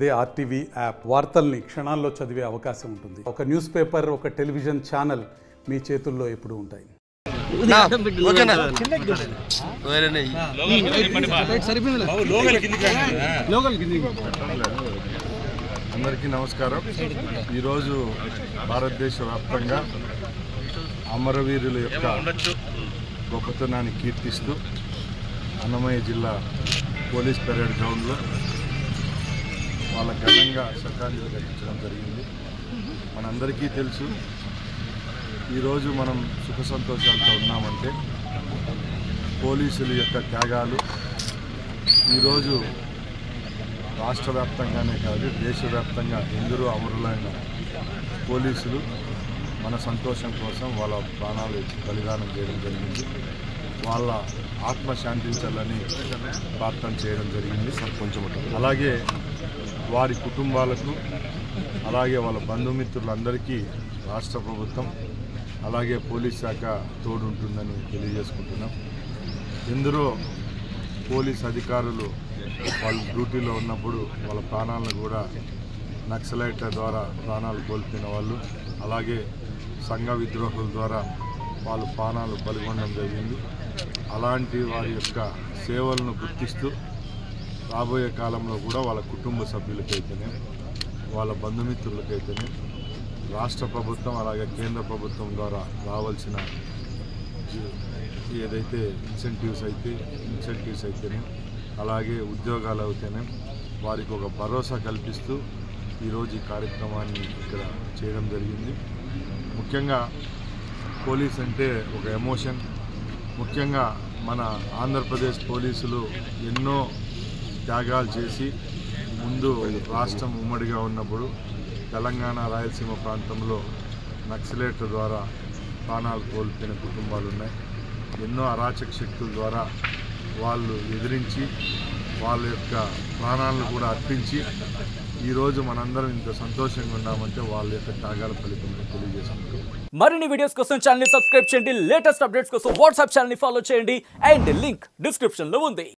అదే RTV app వార్తల్ని క్షణాల్లో చదివే అవకాశం ఉంటుంది. ఒక న్యూస్ పేపర్, ఒక టెలివిజన్ ఛానల్ మీ చేతుల్లో ఎప్పుడూ ఉంటాయి. అందరికీ నమస్కారం. ఈరోజు భారతదేశ వ్యాప్తంగా అమరవీరుల యొక్క గొప్పతనాన్ని కీర్తిస్తూ అన్నమయ్య జిల్లా పోలీస్ పెరేడ్ గ్రౌండ్లో వాళ్ళ ఘనంగా శ్రద్ధాంజలి ఘటించడం జరిగింది. మనందరికీ తెలుసు, ఈరోజు మనం సుఖ సంతోషాలతో ఉన్నామంటే పోలీసుల యొక్క త్యాగాలు ఈరోజు రాష్ట్ర వ్యాప్తంగానే కాదు, దేశవ్యాప్తంగా ఎందరో అమరులైన పోలీసులు మన సంతోషం కోసం వాళ్ళ ప్రాణాలు బలిదానం చేయడం జరిగింది. వాళ్ళ ఆత్మ శాంతించాలని ప్రార్థన చేయడం జరిగింది. అలాగే వారి కుటుంబాలకు, అలాగే వాళ్ళ బంధుమిత్రులందరికీ రాష్ట్ర ప్రభుత్వం అలాగే పోలీస్ శాఖ తోడుంటుందని తెలియజేసుకుంటున్నాం. ఎందరో పోలీస్ అధికారులు వాళ్ళు డ్యూటీలో ఉన్నప్పుడు వాళ్ళ ప్రాణాలను కూడా నక్సలైట్ల ద్వారా ప్రాణాలు కోల్పోయిన వాళ్ళు, అలాగే సంఘ విద్రోహుల ద్వారా వాళ్ళు ప్రాణాలు బలిగొనడం జరిగింది. అలాంటి వారి యొక్క సేవలను గుర్తిస్తూ రాబోయే కాలంలో కూడా వాళ్ళ కుటుంబ సభ్యులకైతేనే, వాళ్ళ బంధుమిత్రులకైతేనే రాష్ట్ర ప్రభుత్వం అలాగే కేంద్ర ప్రభుత్వం ద్వారా రావాల్సిన ఏదైతే ఇన్సెంటివ్స్ అయితేనే, అలాగే ఉద్యోగాలు అయితేనే వారికి ఒక భరోసా కల్పిస్తూ ఈరోజు ఈ కార్యక్రమాన్ని ఇక్కడ చేయడం జరిగింది. ముఖ్యంగా పోలీస్ అంటే ఒక ఎమోషన్. ముఖ్యంగా మన ఆంధ్రప్రదేశ్ పోలీసులు ఎన్నో త్యాగాలు చేసి ముందు రాష్ట్రం ఉమ్మడిగా ఉన్నప్పుడు తెలంగాణ రాయలసీమ ప్రాంతంలో నక్సలైట్ల ద్వారా ప్రాణాలు కోల్పోయిన కుటుంబాలు ఉన్నాయి. ఎన్నో అరాచక శక్తుల ద్వారా వాళ్ళు ఎదిరించి వాళ్ళ యొక్క ప్రాణాలను కూడా అర్పించి ఈరోజు మనందరం ఇంత సంతోషంగా ఉన్నామంటే వాళ్ళ యొక్క త్యాగాల ఫలితం తెలియజేసుకుంటాం. మరిన్ని వీడియోస్ కోసం ఛానల్ ని సబ్స్క్రైబ్ చేయండి. లేటెస్ట్ అప్డేట్స్ కోసం వాట్సాప్ ఛానల్ ని ఫాలో చేయండి. అండ్ లింక్ డిస్క్రిప్షన్ లో ఉంది.